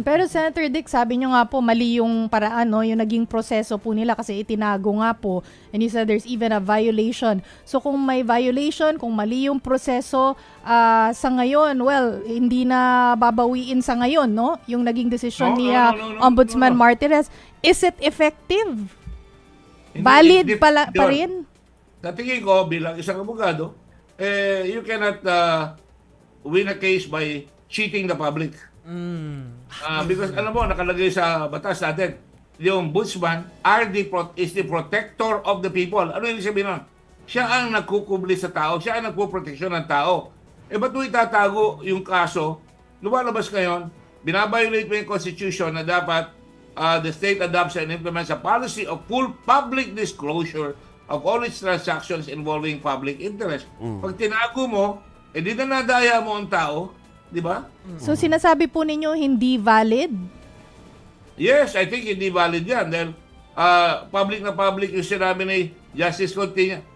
Pero Senator Dick, sabi nyo nga po mali yung paraan, no? Yung naging proseso po nila kasi itinago nga po. And you said there's even a violation. So kung may violation, kung mali yung proseso sa ngayon, well, hindi na babawiin sa ngayon, no? Yung naging desisyon ni Ombudsman Martirez. Is it effective? Valid pa rin? Sa tingin ko, bilang isang abogado, you cannot win a case by cheating the public. Because alam mo, nakalagay sa batas natin, yung ombudsman is the protector of the people. Ano yung sabihin nun? Siya ang nagkukubli sa tao, siya ang nagpuproteksyon ng tao. Ba't mo itatago yung kaso? Lumalabas ngayon, binabiolate mo yung constitution na dapat the state adopts and implements a policy of full public disclosure of all its transactions involving public interest. Pag tinago mo, di na nadaya mo ang tao, di ba? So sinasabi po ninyo hindi valid? Yes, I think hindi valid yan. Dahil public na public yung sinabi ni Justice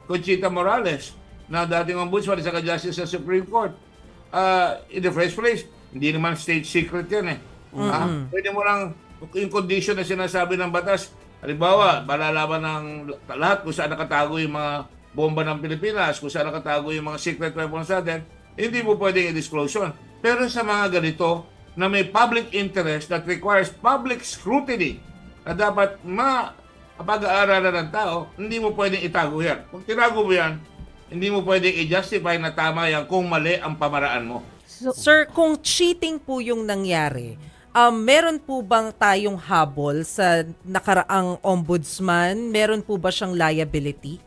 Conchita Morales na dating ombudsman sa Justice sa Supreme Court. In the first place, hindi naman state secret yan eh. Pwede mo lang, yung condition na sinasabi ng batas, halimbawa, malalaman ng lahat kung saan nakatago yung mga bomba ng Pilipinas, kung saan nakatago yung mga secret weapons natin, hindi mo pwedeng i-disclose yun. Pero sa mga ganito, na may public interest that requires public scrutiny, na dapat mapag-aaralan ng tao, hindi mo pwedeng itago yan. Kung tinago mo yan, hindi mo pwedeng i-justify na tama yan kung mali ang pamaraan mo. So, Sir, kung cheating po yung nangyari, meron po bang tayong habol sa nakaraang ombudsman? Meron po ba siyang liability?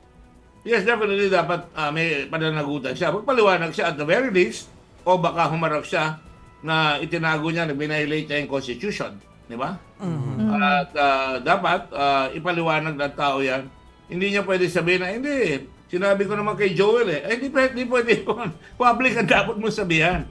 Yes, definitely dapat may pananagutan siya. Magpaliwanag siya at the very least, o baka humarap siya na itinago niya, nag-violate niya yung Constitution. Di ba? At dapat ipaliwanag ng tao yan. Hindi niya pwede sabihin na, hindi, sinabi ko naman kay Joel hindi pwede yun. Public ang dapat mo sabihan.